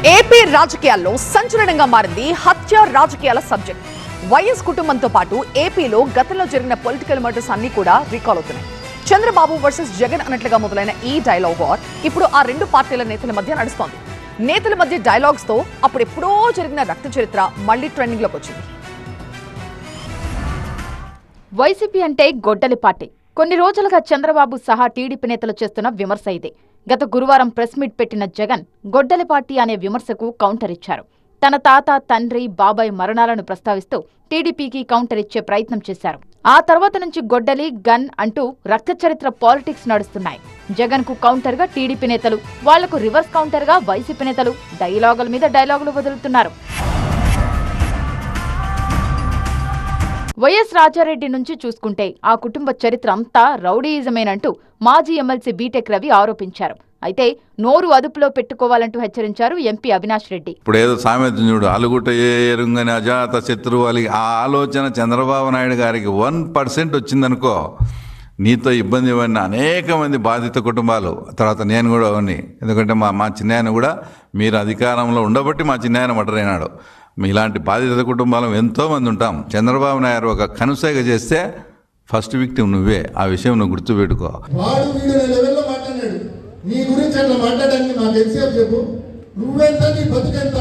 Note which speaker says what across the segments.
Speaker 1: AP రాజకీయాల్లో సంచలనంగా మారింది హత్య రాజకీయాల సబ్జెక్ట్. వైఎస్ కుటుంబంతో పాటు ఏపీలో గతంలో జరిగిన పొలిటికల్ మర్డర్స్ అన్ని కూడా రీకాల్ అవుతున్నాయి. చంద్రబాబు వర్సెస్ జగన్ అన్నట్లుగా మొదలైన ఈ డైలాగ్ వార్ ఇప్పుడు ఆ రెండు పార్టీల నేతల మధ్య నడుస్తోంది. నేతల మధ్య డైలాగ్స్ తో అప్పుడెప్పుడో జరిగిన రక్త చరిత్ర మళ్లీ ట్రెండింగ్ లోకి వచ్చింది.
Speaker 2: వైసీపీ అంటే గొడ్డలి పార్టీ. కొన్ని రోజులుగా చంద్రబాబు సహా టీడీపీ నేతలు చేస్తున్న విమర్శ ఇదే. గత గురువారం ప్రెస్ మీట్ పెట్టిన జగన్ గొడ్డలి పార్టీ అనే విమర్శకు కౌంటర్ ఇచ్చారు. తన తాత, తండ్రి, బాబాయ్ మరణాలను ప్రస్తావిస్తూ టీడీపీకి కౌంటర్ ఇచ్చే ప్రయత్నం చేశారు. ఆ తర్వాత నుంచి గొడ్డలి, గన్ అంటూ రక్త చరిత్ర పాలిటిక్స్ నడుస్తున్నాయి. జగన్ కు కౌంటర్ గా టీడీపీ నేతలు, వాళ్లకు రివర్స్ కౌంటర్ గా వైసీపీ నేతలు డైలాగుల మీద డైలాగులు వదులుతున్నారు. వైఎస్ రాజారెడ్డి నుంచి చూసుకుంటే ఆ కుటుంబ చరిత్ర అంతా రౌడీయిజమేనంటూ మాజీ ఎమ్మెల్సీ బీటెక్ రవి ఆరోపించారు. అయితే నోరు అదుపులో పెట్టుకోవాలంటూ హెచ్చరించారు ఎంపీ అవినాష్ రెడ్డి.
Speaker 3: ఇప్పుడు ఏదో సామెత చూడు, అలుగుట ఎరుంగని అజాత శత్రువు అని. ఆ ఆలోచన చంద్రబాబు నాయుడు గారికి 1% వచ్చిందనుకో, నీతో ఇబ్బంది పడిన అనేక మంది బాధిత కుటుంబాలు, తర్వాత నేను కూడా అవన్నీ. ఎందుకంటే మా చిన్నాయన కూడా మీరు అధికారంలో ఉండబట్టి మా చిన్నాయన మర్డర్ అయినాడు. ఇలాంటి బాధిత కుటుంబాలు ఎంతోమంది ఉంటాం. చంద్రబాబు నాయుడు ఒక కనుసైగ చేస్తే ఫస్ట్ విక్టిమ్ నువ్వే. ఆ విషయం నువ్వు గుర్తుపెట్టుకో.
Speaker 4: నీ గురించి అట్లా మాట్లాడడానికి మాకు ఎంతసేపు చెప్పు. నువ్వెంత, నీ బతుకెంత,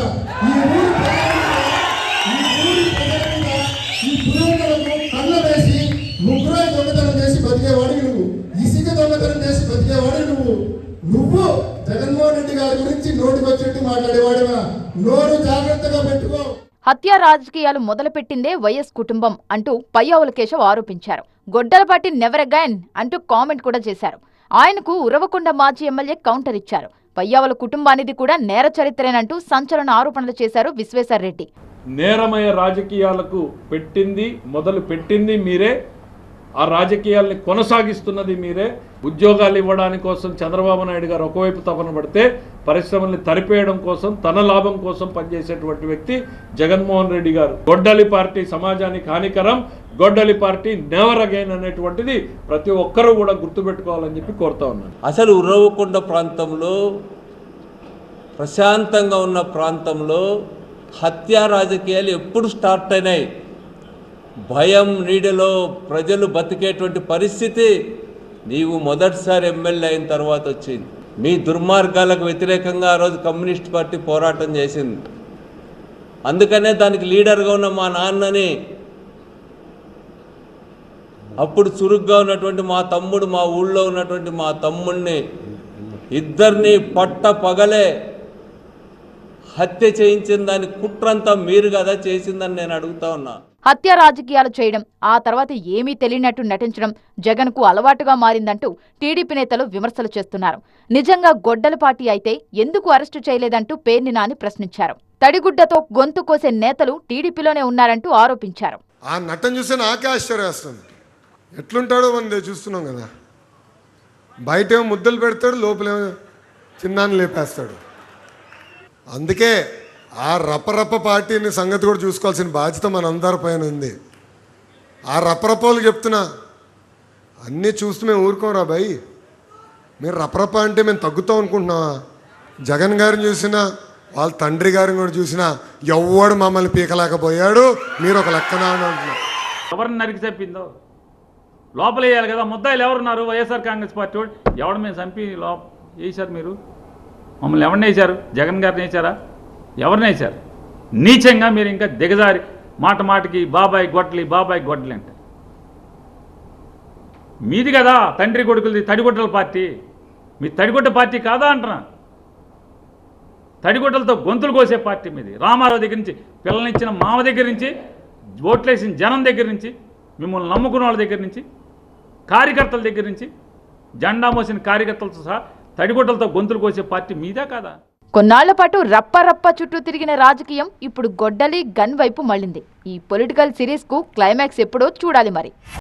Speaker 4: ఈ పురోగతులకు కళ్ళ వేసి ముగ్గురాయి దొంగతనం చేసి బతికేవాడు నువ్వు, ఇసుక దొంగతనం చేసి బతికేవాడు నువ్వు జగన్మోహన్ రెడ్డి గారి గురించి నోటికొచ్చేట్టు మాట్లాడేవాడుగా. నోరు జాగ్రత్తగా పెట్టుకో.
Speaker 2: హత్య రాజకీయాలు మొదలుపెట్టిందే వైఎస్ కుటుంబం అంటూ పయ్యావుల కేశవ్ ఆరోపించారు. గొడ్డలపాటి నెవర్ అగైన్ అంటూ కామెంట్ కూడా చేశారు. ఆయనకు ఉరవకొండ మాజీ ఎమ్మెల్యే కౌంటర్ ఇచ్చారు. పయ్యావుల కుటుంబానిది కూడా నేర చరిత్రేనంటూ సంచలన ఆరోపణలు చేశారు విశ్వేశ్వర్ రెడ్డి.
Speaker 5: నేరమయ రాజకీయాలకు మొదలు పెట్టింది మీరే, ఆ రాజకీయాల్ని కొనసాగిస్తున్నది మీరే. ఉద్యోగాలు ఇవ్వడానికి కోసం చంద్రబాబు నాయుడు గారు ఒకవైపు తపన పడితే, పరిశ్రమల్ని తరిపేయడం కోసం, తన లాభం కోసం పనిచేసేటువంటి వ్యక్తి జగన్మోహన్ రెడ్డి గారు. గొడ్డలి పార్టీ సమాజానికి హానికరం, గొడ్డలి పార్టీ నెవర్ అగైన్ అనేటువంటిది ప్రతి ఒక్కరూ కూడా గుర్తుపెట్టుకోవాలని చెప్పి కోరుతా ఉన్నాను.
Speaker 6: అసలు ఉరవకొండ ప్రాంతంలో, ప్రశాంతంగా ఉన్న ప్రాంతంలో హత్యా రాజకీయాలు ఎప్పుడు స్టార్ట్ అయినాయి? భయం నీడలో ప్రజలు బతికేటువంటి పరిస్థితి నీవు మొదటిసారి ఎమ్మెల్యే అయిన తర్వాత వచ్చింది. మీ దుర్మార్గాలకు వ్యతిరేకంగా ఆ రోజు కమ్యూనిస్ట్ పార్టీ పోరాటం చేసింది. అందుకనే దానికి లీడర్గా ఉన్న మా నాన్నని, అప్పుడు చురుగ్గా ఉన్నటువంటి మా తమ్ముడు, మా ఊళ్ళో ఉన్నటువంటి మా తమ్ముడిని, ఇద్దరిని పట్ట పగలే హత్య చేయించిన దాని కుట్రంతా మీరు కదా చేసిందని నేను అడుగుతా ఉన్నా.
Speaker 2: హత్య రాజకీయాలు చేయడం, ఆ తర్వాత ఏమీ తెలియనట్టు నటించడం జగన్ కు అలవాటుగా మారిందంటూ టీడీపీ నేతలు విమర్శలు చేస్తున్నారు. నిజంగా గొడ్డల పార్టీ అయితే ఎందుకు అరెస్టు చేయలేదంటూ పేర్ని నాని ప్రశ్నించారు. తడిగుడ్డతో గొంతు కోసే నేతలు టీడీపీలోనే ఉన్నారంటూ ఆరోపించారు.
Speaker 4: ఆ నటన చూస్తే నాకే ఆశ్చర్యేస్తుంది. ఎట్లుంటాడో మనం చూస్తున్నాం కదా. బయటేమో ముద్దలు పెడతాడు, లోపలేమో చిన్నాన్ని లేపేస్తాడు. అందుకే ఆ రపరప పార్టీని సంగతి కూడా చూసుకోవాల్సిన బాధ్యత మనందరి పైన ఉంది. ఆ రపరపోలు చెప్తున్నా, అన్నీ చూస్తూ మేము ఊరుకోరా భయ్. మీరు రపరప అంటే మేము తగ్గుతాం అనుకుంటున్నావా? జగన్ గారిని చూసినా, వాళ్ళ తండ్రి గారిని కూడా చూసినా ఎవ్వడు మమ్మల్ని పీకలేకపోయాడు. మీరు ఒక లెక్కన అంటున్నారు.
Speaker 5: ఎవరిని నరికి చెప్పిందో లోపల వేయాలి కదా. ముద్దాయిలు ఎవరున్నారు? వైఎస్ఆర్ కాంగ్రెస్ పార్టీ వాడు. ఎవడు మేము చంపి వేసారు? మీరు మమ్మల్ని ఎవరిని వేశారు? జగన్ గారిని వేశారా? ఎవరిని వేశారు? నీచంగా మీరు ఇంకా దిగజారి మాటకి బాబాయ్ గొడ్డలి అంటే మీది కదా తండ్రి కొడుకులది తడిగుడ్డల పార్టీ. మీ తడిగుడ్డ పార్టీ కాదా అంటున్నా. తడిగుడ్డలతో గొంతులు కోసే పార్టీ మీది. రామారావు దగ్గర నుంచి, పిల్లల్నిచ్చిన మామ దగ్గర నుంచి, ఓట్లేసిన జనం దగ్గర నుంచి, మిమ్మల్ని నమ్ముకున్న వాళ్ళ దగ్గర నుంచి, కార్యకర్తల దగ్గర నుంచి, జెండా మోసిన కార్యకర్తలతో సహా తడిగుడ్డలతో గొంతులు కోసే పార్టీ మీదా కాదా?
Speaker 2: కొన్నాళ్ల పాటు రప్ప చుట్టూ తిరిగిన రాజకీయం ఇప్పుడు గొడ్డలి, గన్ వైపు మళ్లింది. ఈ పొలిటికల్ సిరీస్ కు క్లైమాక్స్ ఎప్పుడో చూడాలి మరి.